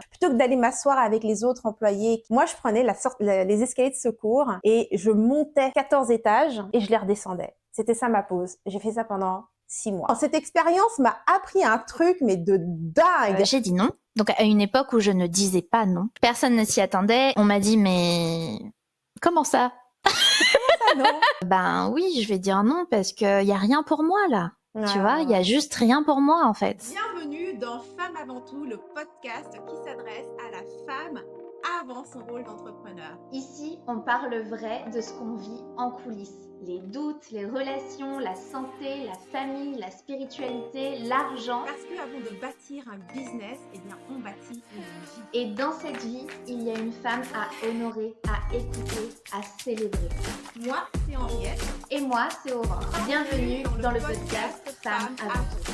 Plutôt que d'aller m'asseoir avec les autres employés, moi, je prenais les escaliers de secours et je montais 14 étages et je les redescendais. C'était ça ma pause. J'ai fait ça pendant 6 mois. Cette expérience m'a appris un truc, mais de dingue. J'ai dit non. Donc, à une époque où je ne disais pas non, personne ne s'y attendait. On m'a dit, mais comment ça? Non. Ben oui, je vais dire non parce qu'il y a rien pour moi là. Tu vois, il y a juste rien pour moi en fait. Bienvenue dans Femme avant tout, le podcast qui s'adresse à la femme avant son rôle d'entrepreneur. Ici, on parle vrai de ce qu'on vit en coulisses. Les doutes, les relations, la santé, la famille, la spiritualité, l'argent. Parce qu'avant de bâtir un business, eh bien, on bâtit une vie. Et dans cette vie, il y a une femme à honorer, à écouter, à célébrer. Moi, c'est Henriette. Et moi, c'est Aurore. Bienvenue dans le podcast Femme avant tout.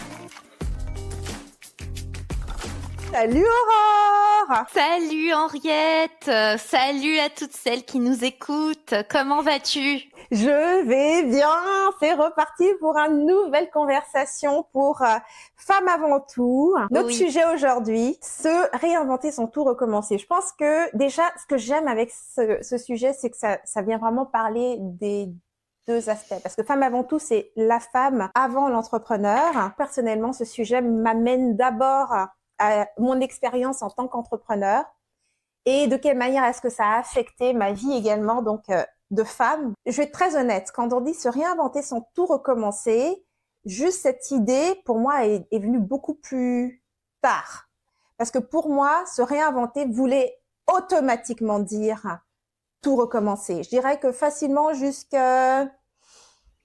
Salut Aurore! Salut Henriette! Salut à toutes celles qui nous écoutent! Comment vas-tu? Je vais bien, c'est reparti pour une nouvelle conversation pour Femme avant tout. Notre sujet aujourd'hui, se réinventer son tout recommencer. Je pense que déjà, ce que j'aime avec ce sujet, c'est que ça vient vraiment parler des deux aspects. Parce que Femme avant tout, c'est la femme avant l'entrepreneur. Personnellement, ce sujet m'amène d'abord à mon expérience en tant qu'entrepreneur et de quelle manière est-ce que ça a affecté ma vie également, donc de femme. Je vais être très honnête, quand on dit se réinventer sans tout recommencer, juste cette idée, pour moi, est venue beaucoup plus tard. Parce que pour moi, se réinventer voulait automatiquement dire tout recommencer. Je dirais que facilement jusqu'à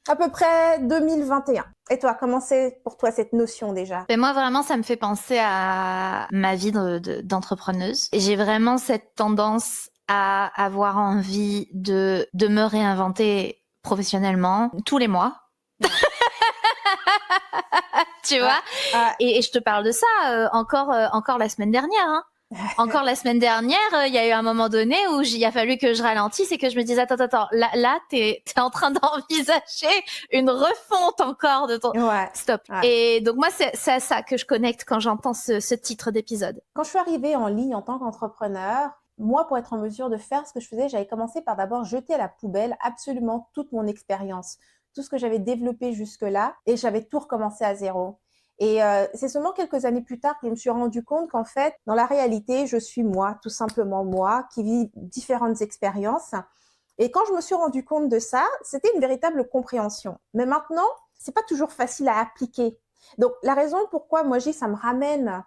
à peu près 2021. Et toi, comment c'est pour toi cette notion déjà? Et moi, vraiment, ça me fait penser à ma vie d'entrepreneuse. Et j'ai vraiment cette tendance à avoir envie de me réinventer professionnellement tous les mois. Tu vois? Et je te parle de ça encore la semaine dernière. Hein. Encore la semaine dernière, il y a eu un moment donné où il a fallu que je ralentisse et que je me dise attends, là t'es en train d'envisager une refonte encore de ton stop. Ouais. Et donc moi c'est à ça que je connecte quand j'entends ce titre d'épisode. Quand je suis arrivée en ligne en tant qu'entrepreneur, moi pour être en mesure de faire ce que je faisais, j'avais commencé par d'abord jeter à la poubelle absolument toute mon expérience, tout ce que j'avais développé jusque-là, et j'avais tout recommencé à zéro. Et c'est seulement quelques années plus tard que je me suis rendu compte qu'en fait, dans la réalité, je suis moi, tout simplement moi, qui vis différentes expériences. Et quand je me suis rendu compte de ça, c'était une véritable compréhension. Mais maintenant, c'est pas toujours facile à appliquer. Donc, la raison pourquoi moi, je dis ça me ramène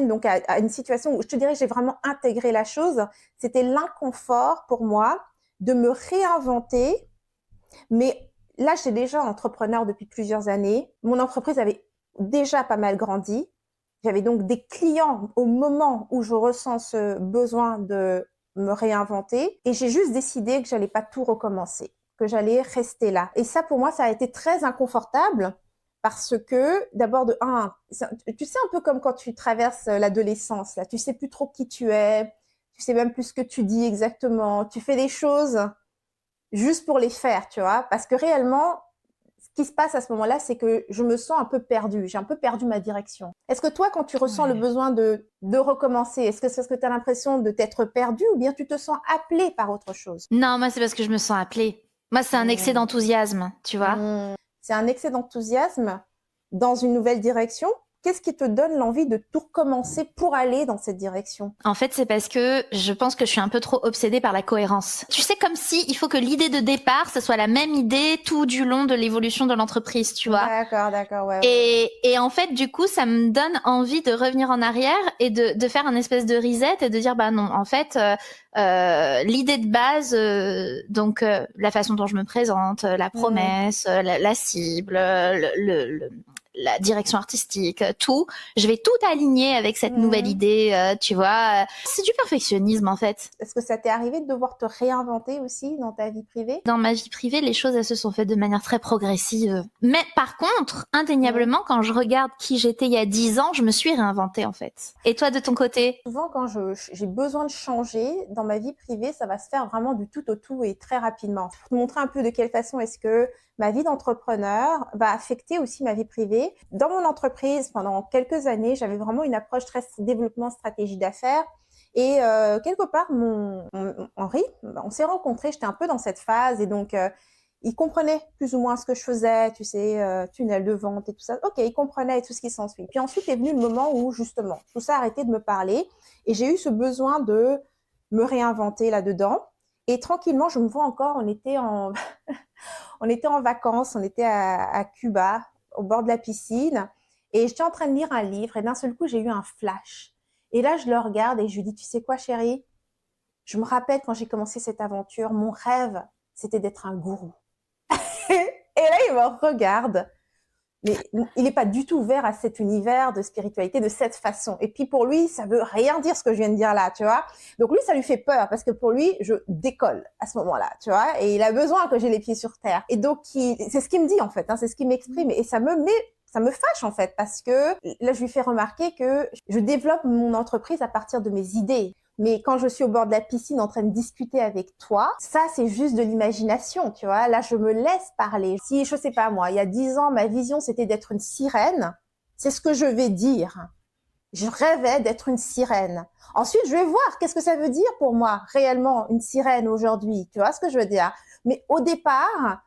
donc à une situation où je te dirais que j'ai vraiment intégré la chose. C'était l'inconfort pour moi de me réinventer, mais là, j'étais déjà entrepreneur depuis plusieurs années. Mon entreprise avait déjà pas mal grandi. J'avais donc des clients au moment où je ressens ce besoin de me réinventer. Et j'ai juste décidé que j'allais pas tout recommencer, que j'allais rester là. Et ça, pour moi, ça a été très inconfortable parce que, d'abord, tu sais un peu comme quand tu traverses l'adolescence, là. Tu sais plus trop qui tu es. Tu sais même plus ce que tu dis exactement. Tu fais des choses juste pour les faire, tu vois, parce que réellement, ce qui se passe à ce moment-là, c'est que je me sens un peu perdue, j'ai un peu perdu ma direction. Est-ce que toi, quand tu ressens le besoin de recommencer, est-ce que c'est parce que tu as l'impression de t'être perdue ou bien tu te sens appelée par autre chose? Non, moi, c'est parce que je me sens appelée. Moi, c'est un excès d'enthousiasme, tu vois. C'est un excès d'enthousiasme dans une nouvelle direction. Qu'est-ce qui te donne l'envie de tout recommencer pour aller dans cette direction? En fait, c'est parce que je pense que je suis un peu trop obsédée par la cohérence. Tu sais, comme si il faut que l'idée de départ, ce soit la même idée tout du long de l'évolution de l'entreprise, tu vois. D'accord, ouais. Et en fait, du coup, ça me donne envie de revenir en arrière et de faire un espèce de reset et de dire, bah non, en fait, l'idée de base, donc la façon dont je me présente, la promesse, la cible, la direction artistique, tout. Je vais tout aligner avec cette nouvelle idée, tu vois. C'est du perfectionnisme, en fait. Est-ce que ça t'est arrivé de devoir te réinventer aussi dans ta vie privée? Dans ma vie privée, les choses, elles se sont faites de manière très progressive. Mais par contre, indéniablement, quand je regarde qui j'étais il y a 10 ans, je me suis réinventée, en fait. Et toi, de ton côté? Souvent, quand j'ai besoin de changer dans ma vie privée, ça va se faire vraiment du tout au tout et très rapidement. Pour te montrer un peu de quelle façon est-ce que ma vie d'entrepreneur va affecter aussi ma vie privée. années. Dans mon entreprise, pendant quelques années, j'avais vraiment une approche très développement stratégie d'affaires. Et quelque part, mon Henri, on s'est rencontrés, j'étais un peu dans cette phase et donc il comprenait plus ou moins ce que je faisais, tu sais, tunnel de vente et tout ça. Ok, il comprenait tout ce qui s'ensuit. Puis ensuite est venu le moment où justement tout ça a arrêté de me parler et j'ai eu ce besoin de me réinventer là-dedans. Et tranquillement, je me vois encore, on était en vacances, on était à Cuba, au bord de la piscine, et j'étais en train de lire un livre, et d'un seul coup, j'ai eu un flash. Et là, je le regarde et je lui dis, tu sais quoi, chérie? Je me rappelle quand j'ai commencé cette aventure, mon rêve, c'était d'être un gourou. Et là, il me regarde, mais il n'est pas du tout ouvert à cet univers de spiritualité de cette façon. Et puis pour lui, ça veut rien dire ce que je viens de dire là, tu vois. Donc lui, ça lui fait peur parce que pour lui, je décolle à ce moment-là, tu vois. Et il a besoin que j'ai les pieds sur terre. Et donc, c'est ce qu'il me dit en fait, hein, c'est ce qu'il m'exprime. Et ça me fâche en fait parce que là, je lui fais remarquer que je développe mon entreprise à partir de mes idées. Mais quand je suis au bord de la piscine en train de discuter avec toi, ça, c'est juste de l'imagination, tu vois. Là, je me laisse parler. Si, je sais pas moi, il y a 10 ans, ma vision, c'était d'être une sirène, c'est ce que je vais dire. Je rêvais d'être une sirène. Ensuite, je vais voir qu'est-ce que ça veut dire pour moi, réellement, une sirène aujourd'hui. Tu vois ce que je veux dire? Mais au départ,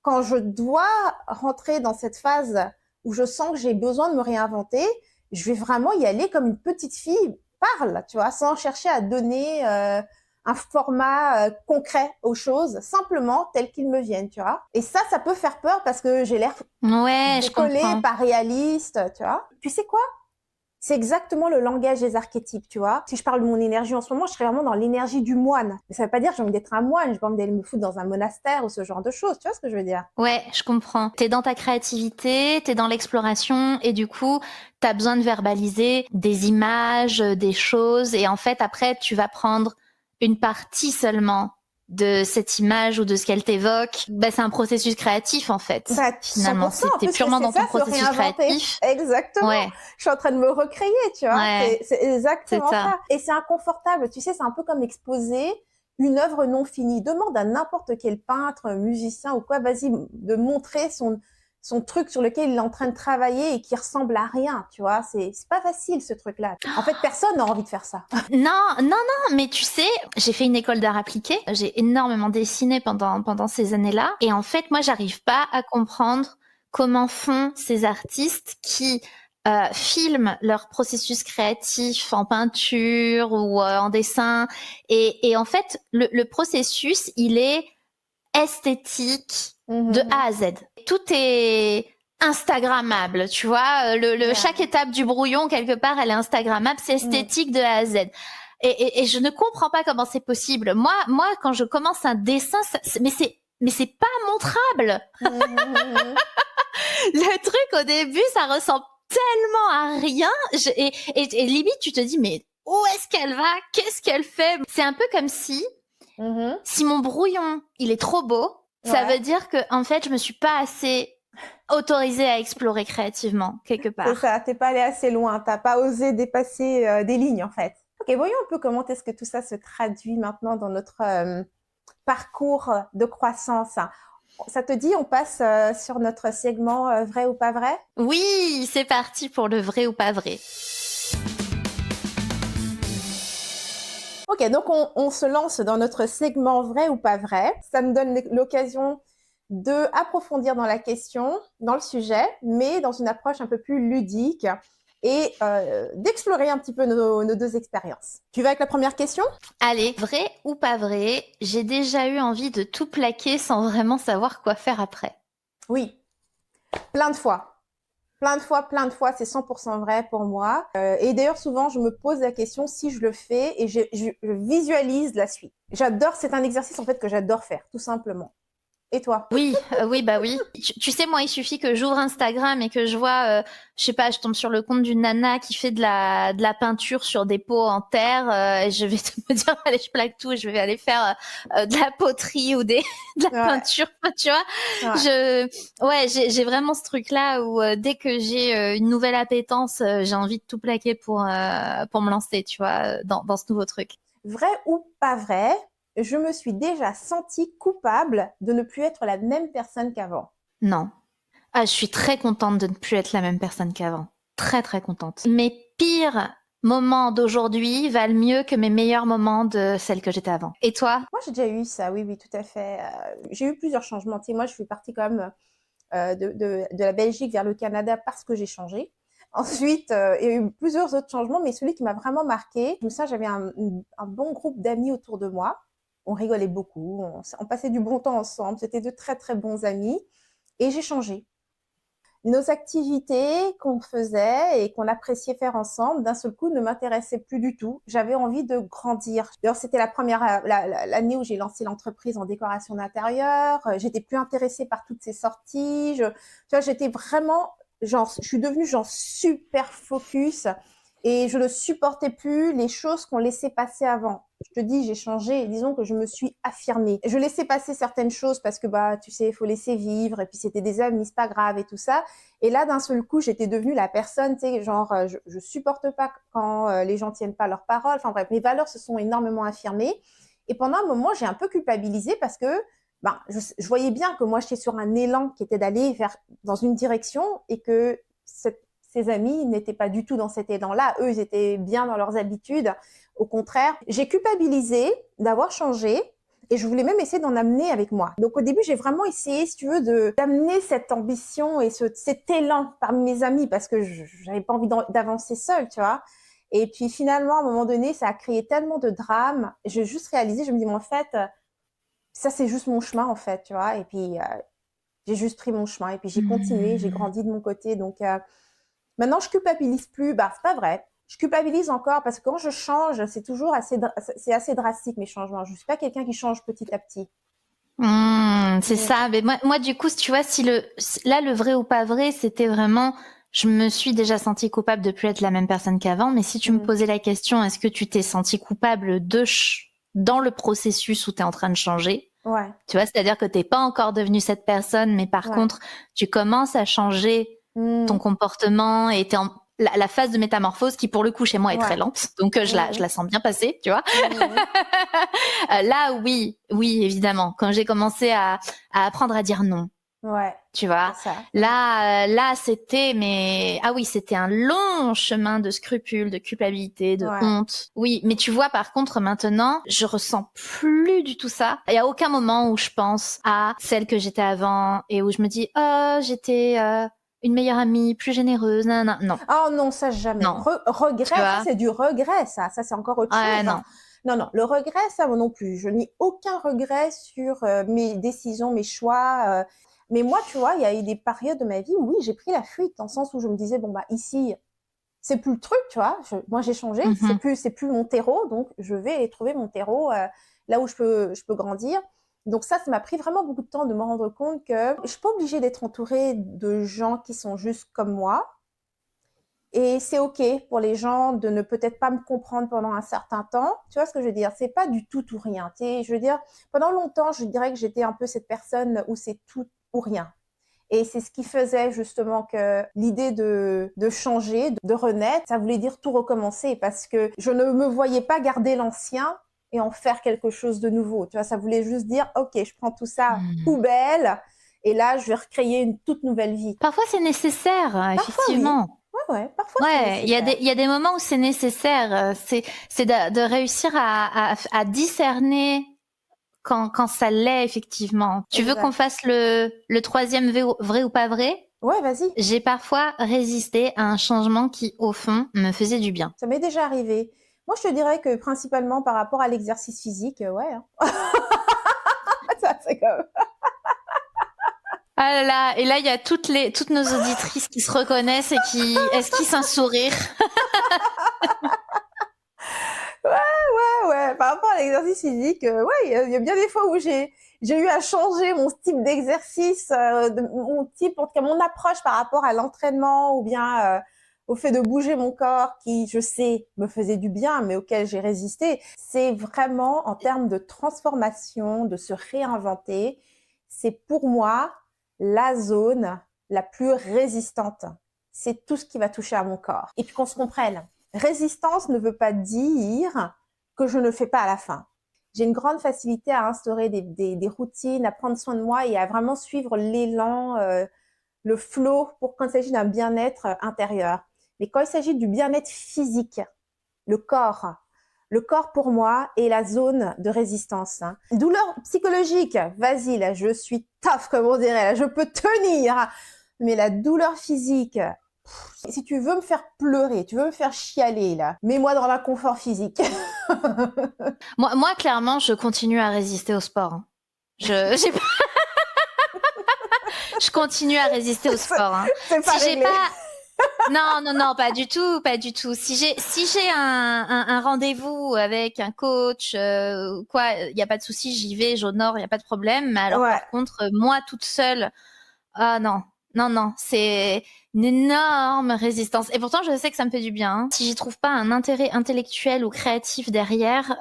quand je dois rentrer dans cette phase où je sens que j'ai besoin de me réinventer, je vais vraiment y aller comme une petite fille parle, tu vois, sans chercher à donner un format concret aux choses, simplement tel qu'ils me viennent, tu vois. Et ça peut faire peur parce que j'ai l'air Ouais, je décollée, comprends. pas réaliste, tu vois. Tu sais quoi? C'est exactement le langage des archétypes, tu vois. Si je parle de mon énergie en ce moment, je serais vraiment dans l'énergie du moine. Mais ça veut pas dire que j'ai envie d'être un moine, j'ai pas envie d'aller me foutre dans un monastère ou ce genre de choses, tu vois ce que je veux dire? Ouais, je comprends. T'es dans ta créativité, t'es dans l'exploration et du coup, t'as besoin de verbaliser des images, des choses et en fait, après, tu vas prendre une partie seulement de cette image ou de ce qu'elle t'évoque. Bah, c'est un processus créatif en fait. Bah, Finalement, 100%, si en t'es plus, purement c'est dans ça, ton se processus réinventer. créatif, Exactement. ouais, Je suis en train de me recréer, tu vois. ouais, C'est c'est exactement ça. ça. Et c'est inconfortable. Tu sais, c'est un peu comme exposer une œuvre non finie. Demande à n'importe quel peintre, musicien ou quoi, vas-y, de montrer son truc sur lequel il est en train de travailler et qui ressemble à rien, tu vois. C'est pas facile, ce truc-là. En fait, personne n'a envie de faire ça. Non, non, non, mais tu sais, j'ai fait une école d'art appliqué. J'ai énormément dessiné pendant ces années-là. Et en fait, moi, j'arrive pas à comprendre comment font ces artistes qui filment leur processus créatif en peinture ou en dessin. Et en fait, le processus, il est esthétique de A à Z. Tout est Instagrammable, tu vois. Chaque étape du brouillon, quelque part, elle est Instagrammable. C'est esthétique de A à Z. Et je ne comprends pas comment c'est possible. Moi, quand je commence un dessin, mais c'est pas montrable. Le truc au début, ça ressemble tellement à rien. Et limite, tu te dis, mais où est-ce qu'elle va? Qu'est-ce qu'elle fait? C'est un peu comme si mon brouillon, il est trop beau, ça veut dire que, en fait, je me suis pas assez autorisée à explorer créativement, quelque C'est part. ça, t'es pas allé assez loin, t'as pas osé dépasser des lignes, en fait. Ok, voyons un peu comment est-ce que tout ça se traduit maintenant dans notre parcours de croissance. Ça te dit, on passe sur notre segment vrai ou pas vrai? Oui, c'est parti pour le vrai ou pas vrai. Ok, donc on se lance dans notre segment vrai ou pas vrai. Ça me donne l'occasion de approfondir dans la question, dans le sujet, mais dans une approche un peu plus ludique et d'explorer un petit peu nos deux expériences. Tu vas avec la première question? Allez, vrai ou pas vrai, j'ai déjà eu envie de tout plaquer sans vraiment savoir quoi faire après. Oui, plein de fois. Plein de fois, c'est 100% vrai pour moi. Et d'ailleurs, souvent, je me pose la question si je le fais et je visualise la suite. J'adore, c'est un exercice en fait que j'adore faire, tout simplement. Et toi? Oui, oui, bah oui. Tu sais, moi, il suffit que j'ouvre Instagram et que je vois, je sais pas, je tombe sur le compte d'une nana qui fait de la peinture sur des pots en terre. Et je vais me dire, allez, je plaque tout, je vais aller faire de la poterie ou de la peinture, tu vois. Ouais, j'ai vraiment ce truc-là où dès que j'ai une nouvelle appétence, j'ai envie de tout plaquer pour me lancer, tu vois, dans ce nouveau truc. Vrai ou pas vrai, je me suis déjà sentie coupable de ne plus être la même personne qu'avant. Non. Ah, je suis très contente de ne plus être la même personne qu'avant. Très, très contente. Mes pires moments d'aujourd'hui valent mieux que mes meilleurs moments de celle que j'étais avant. Et toi? Moi, j'ai déjà eu ça, oui, oui, tout à fait. J'ai eu plusieurs changements. Tu sais, moi, je suis partie quand même de la Belgique vers le Canada parce que j'ai changé. Ensuite, il y a eu plusieurs autres changements, mais celui qui m'a vraiment marqué, comme ça, j'avais un bon groupe d'amis autour de moi. On rigolait beaucoup, on passait du bon temps ensemble. C'était de très, très bons amis. Et j'ai changé. Nos activités qu'on faisait et qu'on appréciait faire ensemble, d'un seul coup, ne m'intéressaient plus du tout. J'avais envie de grandir. D'ailleurs, c'était la première l'année où j'ai lancé l'entreprise en décoration d'intérieur. J'étais plus intéressée par toutes ces sorties. Tu vois, j'étais vraiment genre, je suis devenue genre super focus et je ne supportais plus les choses qu'on laissait passer avant. Je te dis, j'ai changé. Disons que je me suis affirmée. Je laissais passer certaines choses parce que bah, tu sais, il faut laisser vivre. Et puis c'était des amis, c'est pas grave et tout ça. Et là, d'un seul coup, j'étais devenue la personne, tu sais, genre, je supporte pas quand les gens tiennent pas leurs paroles. Enfin bref, mes valeurs se sont énormément affirmées. Et pendant un moment, j'ai un peu culpabilisé parce que ben, je voyais bien que moi, j'étais sur un élan qui était d'aller dans une direction et que ces amis n'étaient pas du tout dans cet élan-là. Eux, ils étaient bien dans leurs habitudes. Au contraire, j'ai culpabilisé d'avoir changé et je voulais même essayer d'en amener avec moi. Donc au début, j'ai vraiment essayé, si tu veux, d'amener cette ambition et cet élan parmi mes amis parce que j'avais pas envie d'avancer seule, tu vois. Et puis finalement, à un moment donné, ça a créé tellement de drames. J'ai juste réalisé, je me dis, mais en fait, ça c'est juste mon chemin en fait, tu vois. Et puis j'ai juste pris mon chemin et puis j'ai continué, j'ai grandi de mon côté. Donc maintenant, je culpabilise plus. Bah, c'est pas vrai. Je culpabilise encore parce que quand je change, c'est toujours c'est assez drastique mes changements. Je suis pas quelqu'un qui change petit à petit. C'est ça. Mais moi, du coup, tu vois, là, le vrai ou pas vrai, c'était vraiment, je me suis déjà sentie coupable de plus être la même personne qu'avant. Mais si tu me posais la question, est-ce que tu t'es sentie coupable dans le processus où tu es en train de changer? Ouais. Tu vois, c'est-à-dire que t'es pas encore devenue cette personne, mais par contre, tu commences à changer ton comportement et t'es en la phase de métamorphose qui, pour le coup, chez moi, est très lente. Donc, je la sens bien passer, tu vois. Là, oui, évidemment. Quand j'ai commencé à apprendre à dire non. Ouais. Tu vois. Là, c'était un long chemin de scrupules, de culpabilité, de honte. Oui, mais tu vois, par contre, maintenant, je ressens plus du tout ça. Il y a aucun moment où je pense à celle que j'étais avant et où je me dis, oh, j'étais une meilleure amie, plus généreuse, non. Oh non, ça jamais. Non. Regret, ça c'est du regret, ça c'est encore autre chose. Non. Non, le regret, ça moi non plus. Je n'ai aucun regret sur mes décisions, mes choix. Mais moi, tu vois, il y a eu des périodes de ma vie où oui, j'ai pris la fuite dans le sens où je me disais bon bah ici, c'est plus le truc, tu vois. Moi j'ai changé, c'est plus mon terreau, donc je vais aller trouver mon terreau là où je peux grandir. Donc ça m'a pris vraiment beaucoup de temps de me rendre compte que je suis pas obligée d'être entourée de gens qui sont juste comme moi. Et c'est OK pour les gens de ne peut-être pas me comprendre pendant un certain temps. Tu vois ce que je veux dire? C'est pas du tout ou rien. Tu sais, je veux dire, pendant longtemps, je dirais que j'étais un peu cette personne où c'est tout ou rien. Et c'est ce qui faisait justement que l'idée de changer, de renaître, ça voulait dire tout recommencer parce que je ne me voyais pas garder l'ancien et en faire quelque chose de nouveau. Tu vois, ça voulait juste dire, OK, je prends tout ça poubelle et là, je vais recréer une toute nouvelle vie. Parfois, c'est nécessaire, effectivement. Oui. Parfois c'est nécessaire. Il y a des moments où c'est nécessaire. C'est de réussir à discerner quand ça l'est, effectivement. Tu veux qu'on fasse le troisième vrai ou pas vrai? Ouais, vas-y. J'ai parfois résisté à un changement qui, au fond, me faisait du bien. Ça m'est déjà arrivé. Moi, je te dirais que principalement par rapport à l'exercice physique, ouais. Hein. Ça, c'est comme... Ah là là, et là, il y a toutes nos auditrices qui se reconnaissent et qui esquissent un sourire. Ouais. Par rapport à l'exercice physique, ouais, il y a bien des fois où j'ai eu à changer mon type d'exercice, mon type, en tout cas mon approche par rapport à l'entraînement ou bien au fait de bouger mon corps qui, je sais, me faisait du bien, mais auquel j'ai résisté. C'est vraiment en termes de transformation, de se réinventer, c'est pour moi la zone la plus résistante. C'est tout ce qui va toucher à mon corps. Et puis qu'on se comprenne. Résistance ne veut pas dire que je ne fais pas à la fin. J'ai une grande facilité à instaurer des routines, à prendre soin de moi et à vraiment suivre l'élan le flow pour quand il s'agit d'un bien-être intérieur. Mais quand il s'agit du bien-être physique, le corps pour moi est la zone de résistance. Hein. Douleur psychologique, vas-y, là, je suis tough, comme on dirait, là, je peux tenir. Mais la douleur physique, si tu veux me faire pleurer, tu veux me faire chialer, là, mets-moi dans l'inconfort physique. Moi, clairement, je continue à résister au sport. Hein. Je continue à résister au sport. Hein. C'est pas Si j'ai réglé. pas... Non, pas du tout, pas du tout. Si j'ai un rendez-vous avec un coach, quoi, il y a pas de souci, j'y vais, j'honore, il y a pas de problème. Mais alors, Ouais. par contre, moi toute seule, ah non, c'est une énorme résistance. Et pourtant, je sais que ça me fait du bien. Hein. Si j'y trouve pas un intérêt intellectuel ou créatif derrière,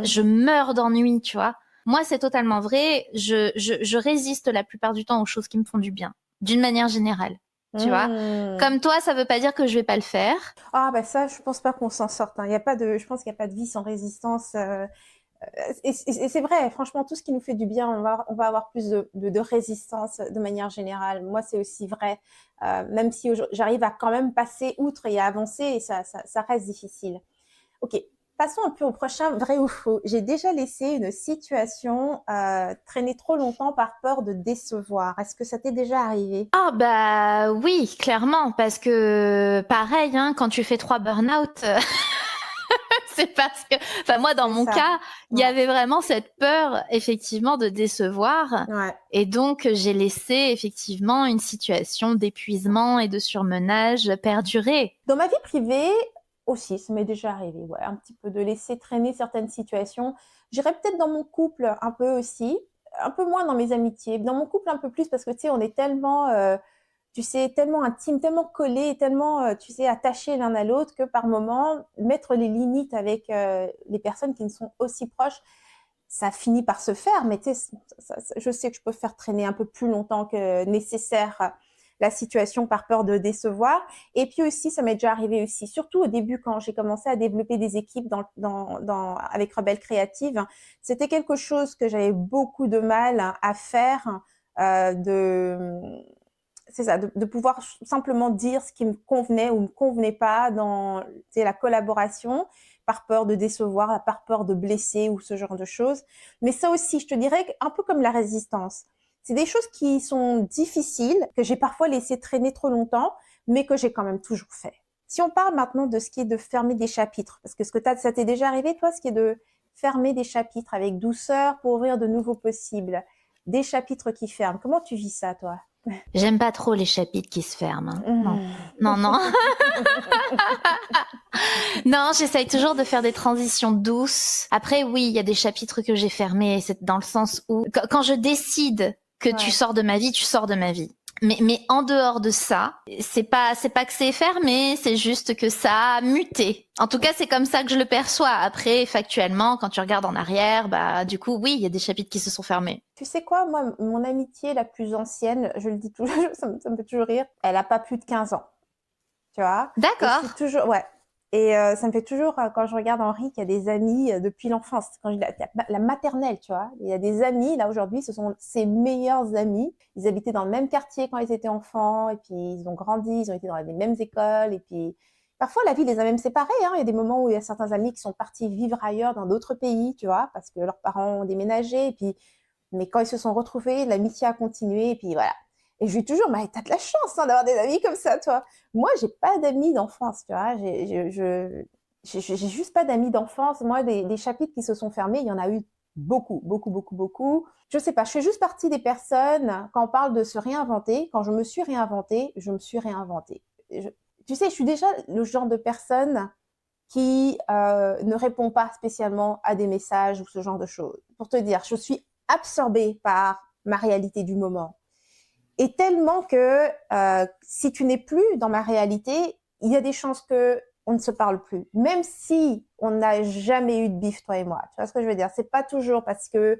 je meurs d'ennui, tu vois. Moi, c'est totalement vrai. Je résiste la plupart du temps aux choses qui me font du bien, d'une manière générale. Tu vois, comme toi, ça veut pas dire que je vais pas le faire. Ah bah ça, je pense pas qu'on s'en sorte. Hein. Je pense qu'il y a pas de vie sans résistance. Et c'est vrai, franchement, tout ce qui nous fait du bien, on va avoir plus de résistance de manière générale. Moi, c'est aussi vrai, même si j'arrive à quand même passer outre et à avancer, et ça reste difficile. Ok, passons un peu au prochain vrai ou faux. J'ai déjà laissé une situation traîner trop longtemps par peur de décevoir. Est-ce que ça t'est déjà arrivé? Ah bah oui, clairement, parce que pareil, hein, quand tu fais 3 burn-out, c'est parce que, enfin moi dans mon cas, il y avait vraiment cette peur effectivement de décevoir, et donc j'ai laissé effectivement une situation d'épuisement et de surmenage perdurer. Dans ma vie privée aussi, ça m'est déjà arrivé, ouais, un petit peu de laisser traîner certaines situations. J'irais peut-être dans mon couple un peu aussi, un peu moins dans mes amitiés, dans mon couple un peu plus parce que tu sais, on est tellement tu sais, tellement intime, tellement collé, tellement, tu sais, attachés l'un à l'autre que par moment, mettre les limites avec les personnes qui ne sont aussi proches, ça finit par se faire. Mais tu sais, je sais que je peux faire traîner un peu plus longtemps que nécessaire la situation par peur de décevoir. Et puis aussi, ça m'est déjà arrivé aussi, surtout au début quand j'ai commencé à développer des équipes avec Rebelle Créative, c'était quelque chose que j'avais beaucoup de mal à faire, c'est ça, de pouvoir simplement dire ce qui me convenait ou me convenait pas dans la collaboration, par peur de décevoir, par peur de blesser ou ce genre de choses. Mais ça aussi, je te dirais, un peu comme la résistance. C'est des choses qui sont difficiles, que j'ai parfois laissé traîner trop longtemps, mais que j'ai quand même toujours fait. Si on parle maintenant de ce qui est de fermer des chapitres, parce que ça t'est déjà arrivé, toi, ce qui est de fermer des chapitres avec douceur pour ouvrir de nouveaux possibles, des chapitres qui ferment. Comment tu vis ça, toi? J'aime pas trop les chapitres qui se ferment. Hein. Non. Non, j'essaye toujours de faire des transitions douces. Après, oui, il y a des chapitres que j'ai fermés. C'est dans le sens où, quand je décide que tu sors de ma vie, tu sors de ma vie. Mais en dehors de ça, c'est pas que c'est fermé, c'est juste que ça a muté. En tout cas, c'est comme ça que je le perçois. Après, factuellement, quand tu regardes en arrière, bah, du coup, oui, il y a des chapitres qui se sont fermés. Tu sais quoi, moi, mon amitié la plus ancienne, je le dis toujours, ça me fait toujours rire, elle a pas plus de 15 ans. Tu vois? D'accord. Toujours, ouais. Et ça me fait toujours, quand je regarde Henri, qu'il y a des amis depuis l'enfance, la maternelle, tu vois. Il y a des amis, là, aujourd'hui, ce sont ses meilleurs amis. Ils habitaient dans le même quartier quand ils étaient enfants, et puis ils ont grandi, ils ont été dans les mêmes écoles, et puis parfois, la vie les a même séparés. Hein. Il y a des moments où il y a certains amis qui sont partis vivre ailleurs, dans d'autres pays, tu vois, parce que leurs parents ont déménagé, et puis, mais quand ils se sont retrouvés, l'amitié a continué, et puis voilà. Et je lui dis toujours, mais t'as de la chance hein, d'avoir des amis comme ça, toi. Moi, j'ai pas d'amis d'enfance, tu vois. J'ai juste pas d'amis d'enfance. Moi, des chapitres qui se sont fermés, il y en a eu beaucoup. Je sais pas, je fais juste partie des personnes, quand on parle de se réinventer, quand je me suis réinventée, je me suis réinventée. Tu sais, je suis déjà le genre de personne qui ne répond pas spécialement à des messages ou ce genre de choses. Pour te dire, je suis absorbée par ma réalité du moment. Et tellement que si tu n'es plus dans ma réalité, il y a des chances qu'on ne se parle plus. Même si on n'a jamais eu de bif, toi et moi. Tu vois ce que je veux dire? C'est pas toujours parce que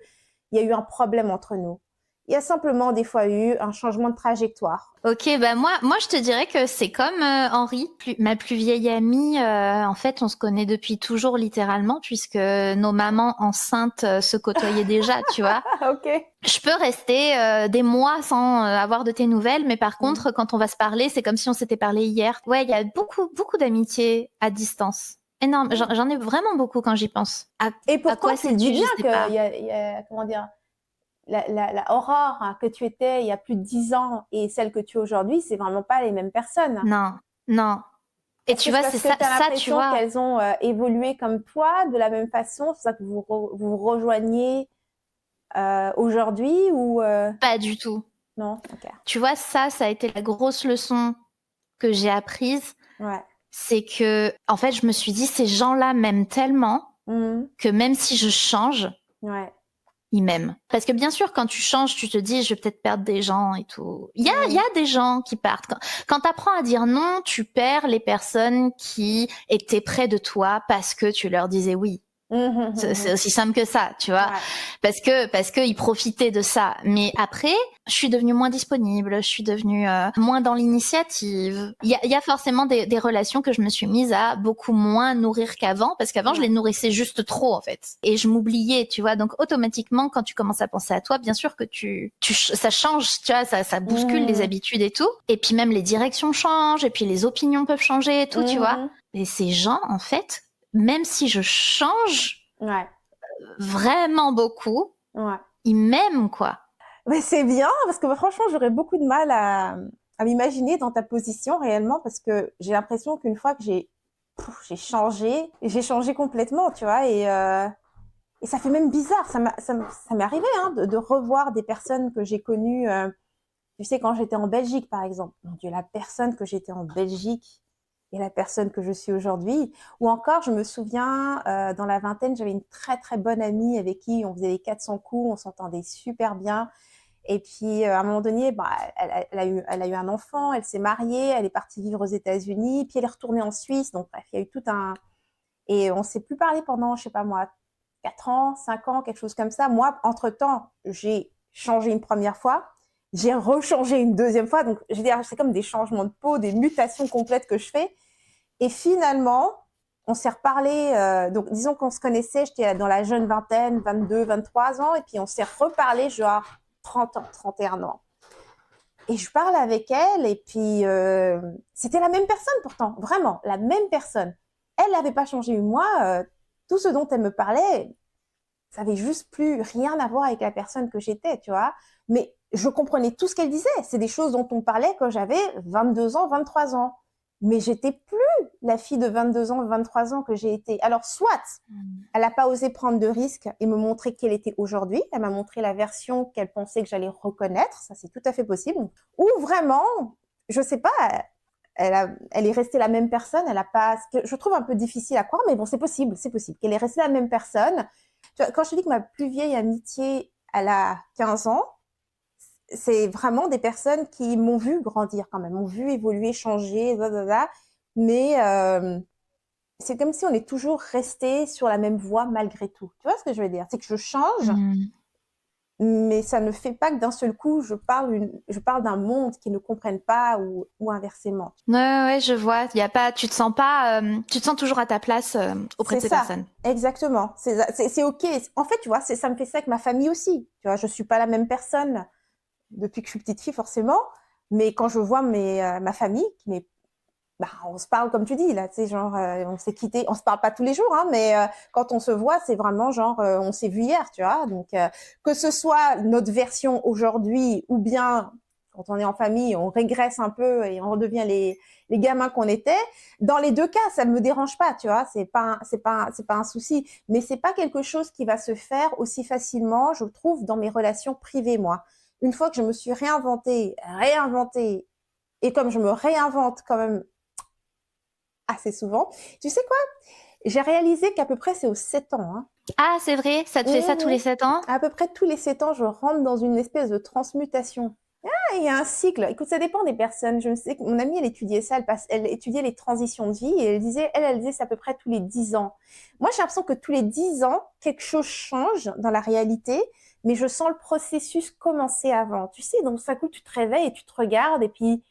il y a eu un problème entre nous. Il y a simplement des fois eu un changement de trajectoire. Ok, bah moi je te dirais que c'est comme Henri, ma plus vieille amie. En fait, on se connaît depuis toujours littéralement, puisque nos mamans enceintes se côtoyaient déjà, tu vois. Ok. Je peux rester des mois sans avoir de tes nouvelles, mais par contre, quand on va se parler, c'est comme si on s'était parlé hier. Ouais, il y a beaucoup d'amitié à distance. Énorme. J'en ai vraiment beaucoup quand j'y pense. Et À pourtant, quoi tu c'est dis dû, je bien sais qu'il pas. y a, comment dire, la Aurore hein, que tu étais il y a plus de 10 ans et celle que tu es aujourd'hui, c'est vraiment pas les mêmes personnes. Non, non. Et Est-ce que tu c'est vois, parce c'est que tu as ça, tu l'impression vois. qu'elles ont évolué comme toi, de la même façon, c'est pour ça que vous vous rejoignez aujourd'hui ou Pas du tout. non? Ok. Tu vois, ça a été la grosse leçon que j'ai apprise. Ouais. C'est que, en fait, je me suis dit, ces gens-là m'aiment tellement que même si je change, ouais. ils m'aiment. Parce que bien sûr, quand tu changes, tu te dis, je vais peut-être perdre des gens et tout. Il y a des gens qui partent. Quand tu apprends à dire non, tu perds les personnes qui étaient près de toi parce que tu leur disais oui. C'est aussi simple que ça, tu vois. Ouais. Parce que ils profitaient de ça. Mais après, je suis devenue moins disponible, je suis devenue moins dans l'initiative. Il y a forcément des relations que je me suis mise à beaucoup moins nourrir qu'avant, parce qu'avant, je les nourrissais juste trop, en fait. Et je m'oubliais, tu vois. Donc, automatiquement, quand tu commences à penser à toi, bien sûr que ça change, tu vois, ça bouscule les habitudes et tout. Et puis même les directions changent, et puis les opinions peuvent changer et tout, tu vois. Et ces gens, en fait, même si je change vraiment beaucoup, ils m'aiment, quoi. Mais c'est bien, parce que franchement, j'aurais beaucoup de mal à m'imaginer dans ta position réellement, parce que j'ai l'impression qu'une fois que j'ai changé complètement, tu vois, et ça fait même bizarre. Ça m'est arrivé hein, de revoir des personnes que j'ai connues, tu sais, quand j'étais en Belgique, par exemple. Mon Dieu, la personne que j'étais en Belgique et la personne que je suis aujourd'hui. Ou encore, je me souviens, dans la vingtaine, j'avais une très, très bonne amie avec qui on faisait les 400 coups, on s'entendait super bien. Et puis, à un moment donné, bah, elle a eu un enfant, elle s'est mariée, elle est partie vivre aux États-Unis, puis elle est retournée en Suisse. Donc, bref, il y a eu tout un... Et on ne s'est plus parlé pendant, je sais pas moi, 4 ans, 5 ans, quelque chose comme ça. Moi, entre-temps, j'ai changé une première fois, j'ai rechangé une deuxième fois. Donc, je veux dire, c'est comme des changements de peau, des mutations complètes que je fais. Et finalement, on s'est reparlé. Donc, disons qu'on se connaissait, j'étais dans la jeune vingtaine, 22, 23 ans. Et puis, on s'est reparlé genre 30 ans, 31 ans. Et je parle avec elle. Et puis, c'était la même personne pourtant, vraiment, la même personne. Elle n'avait pas changé. Moi, tout ce dont elle me parlait, ça avait juste plus rien à voir avec la personne que j'étais, tu vois. Mais je comprenais tout ce qu'elle disait. C'est des choses dont on parlait quand j'avais 22 ans, 23 ans. Mais j'étais plus la fille de 22 ans, 23 ans que j'ai été. Alors, soit elle n'a pas osé prendre de risques et me montrer qui elle était aujourd'hui. Elle m'a montré la version qu'elle pensait que j'allais reconnaître. Ça, c'est tout à fait possible. Ou vraiment, je sais pas, elle est restée la même personne. Elle a pas, je trouve un peu difficile à croire, mais bon, c'est possible qu'elle est restée la même personne. Tu vois, quand je te dis que ma plus vieille amitié, elle a 15 ans, c'est vraiment des personnes qui m'ont vu grandir quand même, m'ont vu évoluer, changer, blablabla. Mais c'est comme si on est toujours resté sur la même voie malgré tout. Tu vois ce que je veux dire? C'est que je change, mais ça ne fait pas que d'un seul coup, je parle d'un monde qu'ils ne comprennent pas ou inversement. Ouais, je vois. Il y a pas, tu te sens toujours à ta place auprès de ces personnes. Exactement. C'est ok. En fait, tu vois, ça me fait ça avec ma famille aussi. Tu vois, je suis pas la même personne depuis que je suis petite fille forcément, mais quand je vois ma famille, bah, on se parle comme tu dis là, tu sais, genre on s'est quitté, on se parle pas tous les jours, hein, mais quand on se voit, c'est vraiment genre on s'est vu hier, tu vois. Donc que ce soit notre version aujourd'hui ou bien quand on est en famille, on régresse un peu et on redevient les gamins qu'on était. Dans les deux cas, ça ne me dérange pas, tu vois. C'est pas un souci, mais c'est pas quelque chose qui va se faire aussi facilement, je trouve, dans mes relations privées, moi. Une fois que je me suis réinventée, et comme je me réinvente quand même assez souvent, tu sais quoi? J'ai réalisé qu'à peu près c'est aux 7 ans. Hein. Ah, c'est vrai? Ça te fait ça tous les 7 ans? À peu près tous les 7 ans, je rentre dans une espèce de transmutation. Ah, il y a un cycle. Écoute, ça dépend des personnes. Je sais que mon amie, elle étudiait ça, elle étudiait les transitions de vie et elle disait c'est à peu près tous les 10 ans. Moi, j'ai l'impression que tous les 10 ans, quelque chose change dans la réalité, mais je sens le processus commencer avant. Tu sais, donc ça coup, tu te réveilles et tu te regardes et puis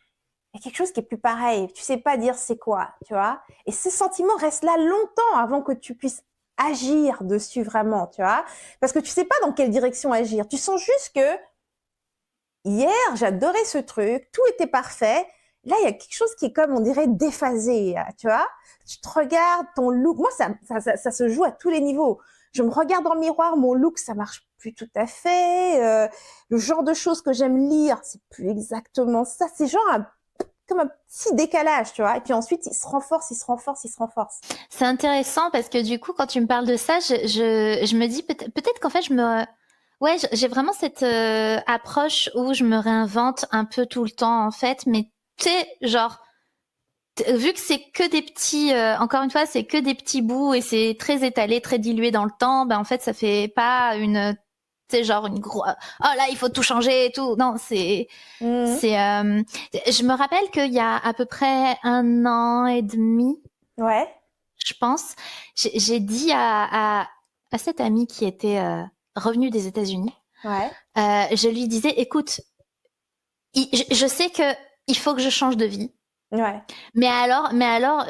il y a quelque chose qui est plus pareil. Tu sais pas dire c'est quoi, tu vois. Et ce sentiment reste là longtemps avant que tu puisses agir dessus vraiment, tu vois. Parce que tu sais pas dans quelle direction agir. Tu sens juste que hier, j'adorais ce truc, tout était parfait. Là, il y a quelque chose qui est comme, on dirait, déphasé, tu vois. Tu te regardes, ton look. Moi, ça se joue à tous les niveaux. Je me regarde dans le miroir, mon look, ça marche plus tout à fait. Le genre de choses que j'aime lire, c'est plus exactement ça. C'est genre comme un petit décalage, tu vois. Et puis ensuite, il se renforce, il se renforce, il se renforce. C'est intéressant parce que du coup, quand tu me parles de ça, je me dis peut-être qu'en fait, ouais, j'ai vraiment cette approche où je me réinvente un peu tout le temps, en fait. Mais tu sais, genre, vu que c'est que des petits, encore une fois, c'est que des petits bouts et c'est très étalé, très dilué dans le temps, ben en fait, ça fait pas c'est genre une grosse, oh là, il faut tout changer et tout. Non, je me rappelle qu'il y a à peu près 1 an et demi, Ouais. je pense, j'ai dit à cette amie qui était revenue des États-Unis, Ouais. je lui disais, écoute, je sais que il faut que je change de vie. Ouais. Mais alors,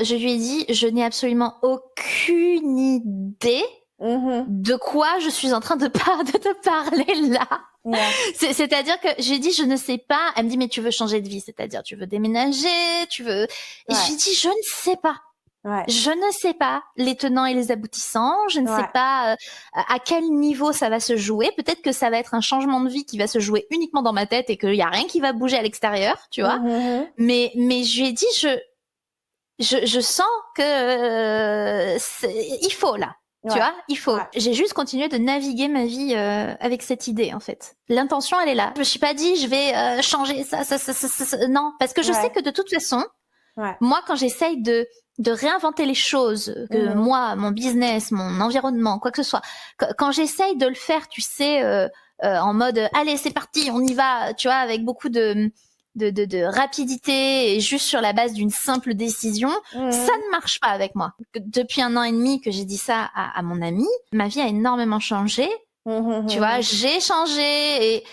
je lui ai dit, je n'ai absolument aucune idée de quoi je suis en train de te parler là. Yeah. C'est-à-dire que j'ai dit, je ne sais pas. Elle me dit, mais tu veux changer de vie, c'est-à-dire tu veux déménager, tu veux. Et je lui ai dit, je ne sais pas. Ouais. Je ne sais pas les tenants et les aboutissants. Je ne sais pas à quel niveau ça va se jouer. Peut-être que ça va être un changement de vie qui va se jouer uniquement dans ma tête et qu'il y a rien qui va bouger à l'extérieur, tu vois. Mais je lui ai dit, je sens que il faut là. Tu vois, il faut. J'ai juste continué de naviguer ma vie avec cette idée en fait. L'intention, elle est là. Je me suis pas dit, je vais changer ça. Non, parce que je sais que de toute façon, moi, quand j'essaye de réinventer les choses, que moi, mon business, mon environnement, quoi que ce soit, quand j'essaye de le faire, tu sais, en mode, allez, c'est parti, on y va, tu vois, avec beaucoup de rapidité et juste sur la base d'une simple décision, ça ne marche pas avec moi. Depuis 1 an et demi que j'ai dit ça à mon ami, ma vie a énormément changé. Tu vois, j'ai changé et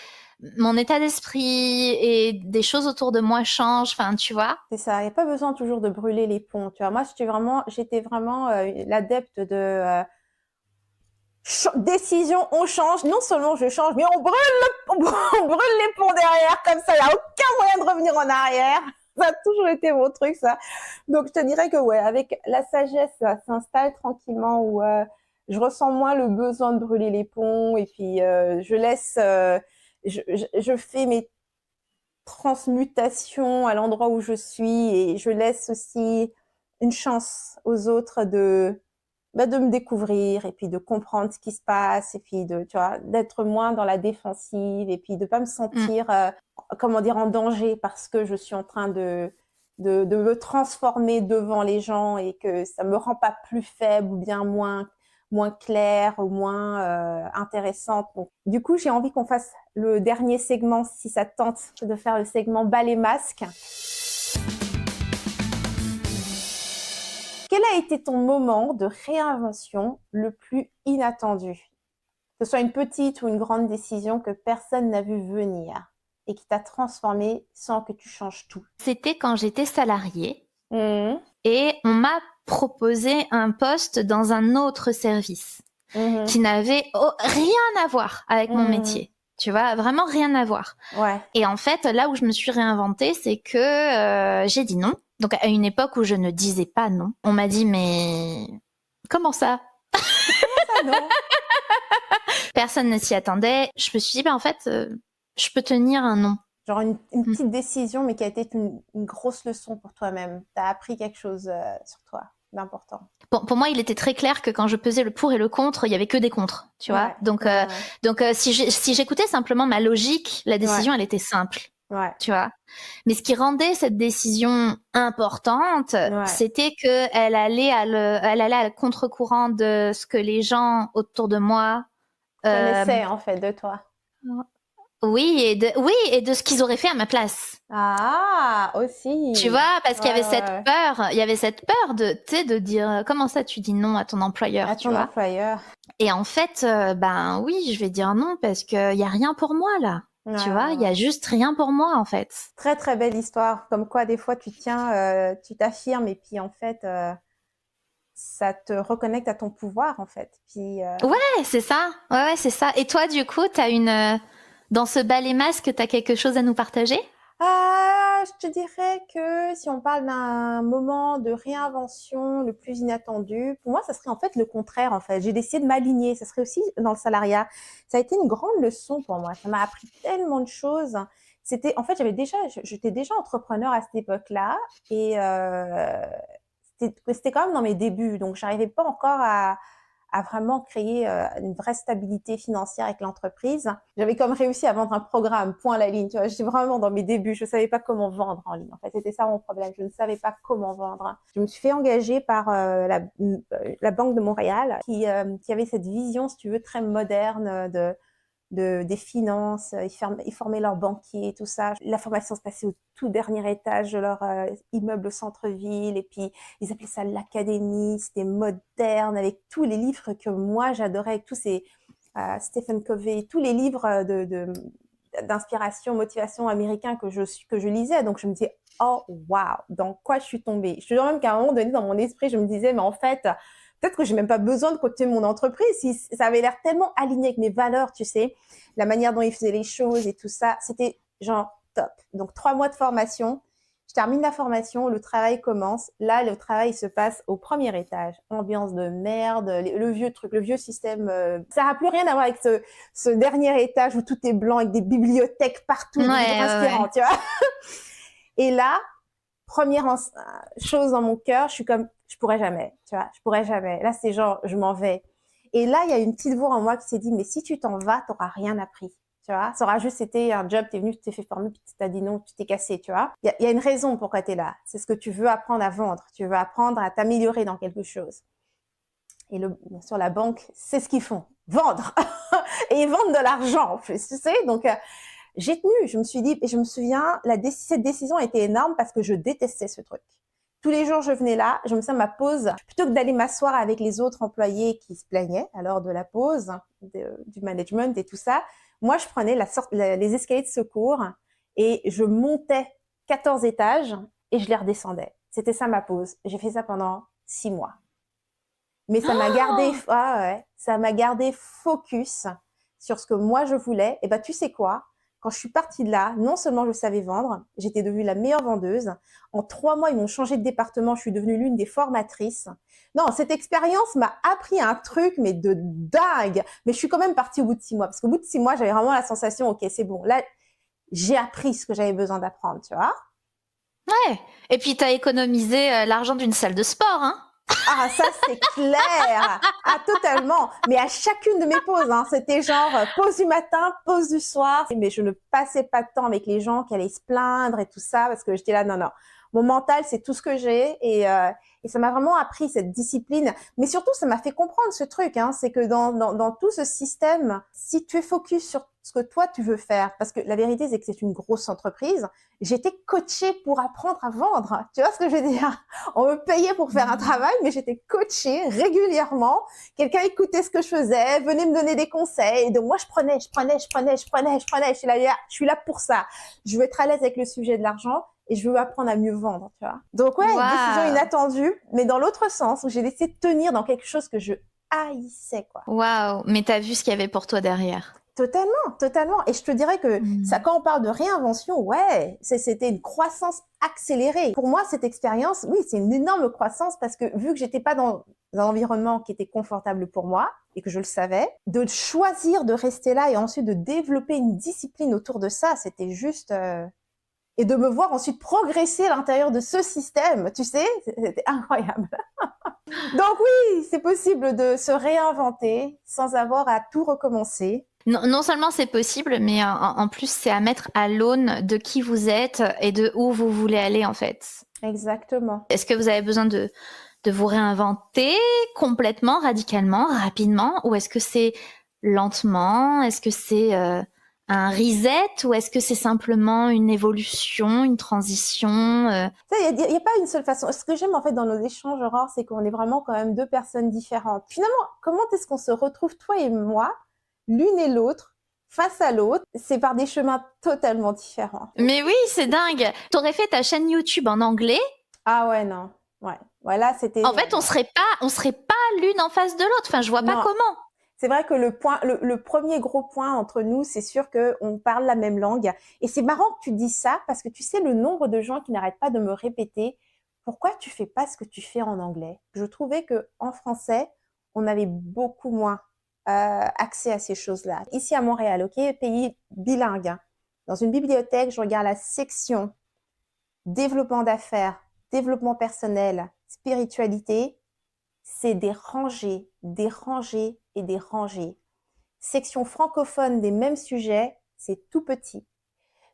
mon état d'esprit et des choses autour de moi changent. Enfin, tu vois. C'est ça. Il n'y a pas besoin toujours de brûler les ponts. Tu vois, moi, j'étais vraiment l'adepte de décision, on change. Non seulement je change, mais on brûle les ponts derrière. Comme ça, il n'y a aucun moyen de revenir en arrière. Ça a toujours été mon truc, ça. Donc, je te dirais que ouais, avec la sagesse, ça s'installe tranquillement où je ressens moins le besoin de brûler les ponts et puis je laisse, je fais mes transmutations à l'endroit où je suis et je laisse aussi une chance aux autres de me découvrir et puis de comprendre ce qui se passe et puis tu vois, d'être moins dans la défensive et puis de pas me sentir, comment dire, en danger parce que je suis en train de me transformer devant les gens et que ça me rend pas plus faible ou bien moins claire ou moins intéressante. Donc, du coup, j'ai envie qu'on fasse le dernier segment, si ça te tente, de faire le segment bas les masques. Quel a été ton moment de réinvention le plus inattendu? Que ce soit une petite ou une grande décision que personne n'a vu venir et qui t'a transformé sans que tu changes tout. C'était quand j'étais salariée et on m'a proposé un poste dans un autre service qui n'avait rien à voir avec mon métier. Tu vois, vraiment rien à voir. Ouais. Et en fait, là où je me suis réinventée, c'est que j'ai dit non. Donc, à une époque où je ne disais pas non, on m'a dit, mais comment ça? Comment ça, non? Personne ne s'y attendait. Je me suis dit, en fait, je peux tenir un non. Genre une petite décision, mais qui a été une grosse leçon pour toi-même. Tu as appris quelque chose sur toi d'important. Pour moi, il était très clair que quand je pesais le pour et le contre, il y avait que des contres, tu vois. Donc, si j'écoutais simplement ma logique, la décision, elle était simple. Ouais. Tu vois. Mais ce qui rendait cette décision importante, c'était que elle allait à contre-courant de ce que les gens autour de moi connaissaient en fait de toi. Oui, et de ce qu'ils auraient fait à ma place. Ah, aussi. Tu vois, parce qu'il y avait Ouais, cette ouais. peur, de, tu sais, de dire, comment ça tu dis non à ton employeur, À tu ton vois. employeur. Et en fait, ben oui, je vais dire non parce qu'il y a rien pour moi là. Ouais, Tu ouais, vois, il y ouais. a juste rien pour moi en fait. Très, très belle histoire. Comme quoi, des fois, tu tiens, tu t'affirmes et puis en fait, ça te reconnecte à ton pouvoir, en fait. Puis, Ouais, c'est ça. Ouais, c'est ça. Et toi, du coup, dans ce ballet masque, t'as quelque chose à nous partager? je te dirais que si on parle d'un moment de réinvention le plus inattendu, pour moi, ça serait en fait le contraire, en fait. J'ai décidé de m'aligner. Ça serait aussi dans le salariat. Ça a été une grande leçon pour moi. Ça m'a appris tellement de choses. En fait, j'étais déjà entrepreneur à cette époque-là et c'était quand même dans mes débuts. Donc, j'arrivais pas encore à vraiment créer une vraie stabilité financière avec l'entreprise. J'avais comme réussi à vendre un programme, point à la ligne. Tu vois, j'étais vraiment dans mes débuts. Je ne savais pas comment vendre en ligne. En fait, c'était ça mon problème. Je ne savais pas comment vendre. Je me suis fait engager par la Banque de Montréal qui avait cette vision, si tu veux, très moderne des finances, ils formaient leurs banquiers et tout ça. La formation se passait au tout dernier étage de leur immeuble au centre-ville et puis ils appelaient ça l'académie, c'était moderne avec tous les livres que moi j'adorais, avec tous ces Stephen Covey, tous les livres d'inspiration, motivation américain que je lisais. Donc je me disais, oh wow, dans quoi je suis tombée. Je te dis même qu'à un moment donné, dans mon esprit, je me disais, mais en fait, peut-être que j'ai même pas besoin de continuer mon entreprise. Si ça avait l'air tellement aligné avec mes valeurs, tu sais, la manière dont ils faisaient les choses et tout ça, c'était genre top. Donc 3 mois de formation. Je termine la formation, le travail commence. Là, le travail se passe au premier étage. Ambiance de merde, le vieux truc, le vieux système. Ça n'a plus rien à voir avec ce dernier étage où tout est blanc avec des bibliothèques partout, des livres inspirants, tu vois. Et là, première chose dans mon cœur, je suis comme, je pourrais jamais, tu vois, je pourrais jamais. Là, c'est genre, je m'en vais. Et là, il y a une petite voix en moi qui s'est dit, mais si tu t'en vas, t'auras rien appris. Tu vois, ça aura juste été un job, t'es venu, tu t'es fait former, puis tu t'as dit non, tu t'es cassé, tu vois. Il y a une raison pourquoi t'es là. C'est ce que tu veux apprendre à vendre. Tu veux apprendre à t'améliorer dans quelque chose. Et bien sûr, la banque, c'est ce qu'ils font. Vendre. Et ils vendent de l'argent, en plus, tu sais. Donc, j'ai tenu. Je me suis dit, et je me souviens, cette décision était énorme parce que je détestais ce truc. Tous les jours, je venais là, je me souviens, ma pause, plutôt que d'aller m'asseoir avec les autres employés qui se plaignaient à l'heure de la pause, du management et tout ça, moi, je prenais les escaliers de secours et je montais 14 étages et je les redescendais. C'était ça ma pause. J'ai fait ça pendant 6 mois. Mais ça m'a gardé, ça m'a gardé focus sur ce que moi je voulais. Et ben, tu sais quoi? Quand je suis partie de là, non seulement je savais vendre, j'étais devenue la meilleure vendeuse. En 3 mois, ils m'ont changé de département. Je suis devenue l'une des formatrices. Non, cette expérience m'a appris un truc, mais de dingue. Mais je suis quand même partie au bout de 6 mois. Parce qu'au bout de 6 mois, j'avais vraiment la sensation, ok, c'est bon. Là, j'ai appris ce que j'avais besoin d'apprendre, tu vois. Ouais. Et puis t'as économisé l'argent d'une salle de sport, hein? Ah, ça, c'est clair. Ah, totalement. Mais à chacune de mes pauses, hein, c'était genre pause du matin, pause du soir. Mais je ne passais pas de temps avec les gens qui allaient se plaindre et tout ça parce que j'étais là, non, non. Mon mental, c'est tout ce que j'ai et ça m'a vraiment appris cette discipline. Mais surtout, ça m'a fait comprendre ce truc, hein, c'est que dans tout ce système, si tu es focus sur ce que toi, tu veux faire, parce que la vérité, c'est que c'est une grosse entreprise, j'étais coachée pour apprendre à vendre. Tu vois ce que je veux dire? On me payait pour faire un travail, mais j'étais coachée régulièrement. Quelqu'un écoutait ce que je faisais, venait me donner des conseils. Et donc, moi, je prenais. Je suis là pour ça. Je veux être à l'aise avec le sujet de l'argent et je veux apprendre à mieux vendre, tu vois. Donc, ouais, décision inattendue, mais dans l'autre sens, où j'ai décidé de tenir dans quelque chose que je haïssais, quoi. Waouh, mais t'as vu ce qu'il y avait pour toi derrière. Totalement, totalement. Et je te dirais que ça, quand on parle de réinvention, ouais, c'était une croissance accélérée. Pour moi, cette expérience, oui, c'est une énorme croissance parce que vu que j'étais pas dans un environnement qui était confortable pour moi et que je le savais, de choisir de rester là et ensuite de développer une discipline autour de ça, c'était juste... Et de me voir ensuite progresser à l'intérieur de ce système, tu sais, c'était incroyable. Donc oui, c'est possible de se réinventer sans avoir à tout recommencer. Non seulement c'est possible, mais en plus c'est à mettre à l'aune de qui vous êtes et de où vous voulez aller en fait. Exactement. Est-ce que vous avez besoin de vous réinventer complètement, radicalement, rapidement, ou est-ce que c'est lentement? Est-ce que c'est un reset ou est-ce que c'est simplement une évolution, une transition Il n'y a pas une seule façon. Ce que j'aime en fait dans nos échanges, Aurore, c'est qu'on est vraiment quand même deux personnes différentes. Finalement, comment est-ce qu'on se retrouve, toi et moi, l'une et l'autre, face à l'autre? C'est par des chemins totalement différents. Mais oui, c'est dingue. T'aurais fait ta chaîne YouTube en anglais. Ah ouais, non. Ouais. Voilà, c'était... En fait, on serait pas l'une en face de l'autre. Enfin, je vois pas comment. C'est vrai que le premier gros point entre nous, c'est sûr qu'on parle la même langue. Et c'est marrant que tu dis ça parce que tu sais le nombre de gens qui n'arrêtent pas de me répéter pourquoi tu fais pas ce que tu fais en anglais. Je trouvais que en français, on avait beaucoup moins accès à ces choses-là. Ici à Montréal, ok, pays bilingue. Hein. Dans une bibliothèque, je regarde la section développement d'affaires, développement personnel, spiritualité. C'est des rangées, des rangées et des rangées. Section francophone des mêmes sujets, c'est tout petit.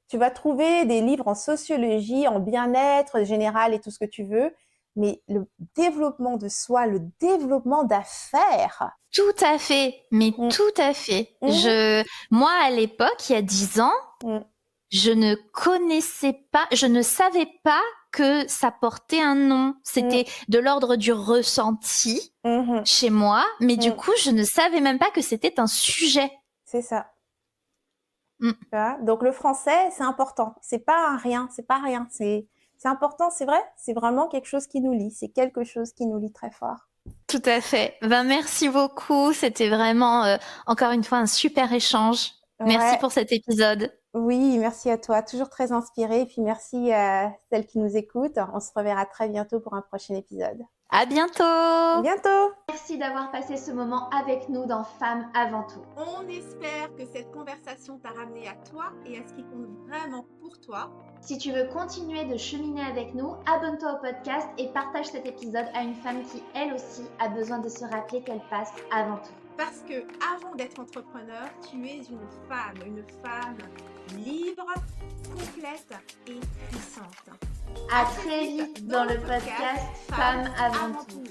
Tu vas trouver des livres en sociologie, en bien-être général et tout ce que tu veux, mais le développement de soi, le développement d'affaires. Tout à fait, mais tout à fait. Moi, à l'époque, il y a 10 ans, je ne connaissais pas, je ne savais pas que ça portait un nom. C'était de l'ordre du ressenti chez moi, mais du coup, je ne savais même pas que c'était un sujet. C'est ça. Donc le français, c'est important. C'est pas un rien, c'est pas rien. C'est important, c'est vrai. C'est vraiment quelque chose qui nous lie. C'est quelque chose qui nous lie très fort. Tout à fait. Merci beaucoup. C'était vraiment, encore une fois, un super échange. Merci pour cet épisode. Oui, merci à toi. Toujours très inspirée. Et puis merci à celles qui nous écoutent. On se reverra très bientôt pour un prochain épisode. À bientôt. À bientôt. Merci d'avoir passé ce moment avec nous dans Femmes avant tout. On espère que cette conversation t'a ramené à toi et à ce qui compte vraiment pour toi. Si tu veux continuer de cheminer avec nous, abonne-toi au podcast et partage cet épisode à une femme qui, elle aussi, a besoin de se rappeler qu'elle passe avant tout. Parce que avant d'être entrepreneur, tu es une femme libre, complète et puissante. À très vite dans le podcast Femmes avant tout.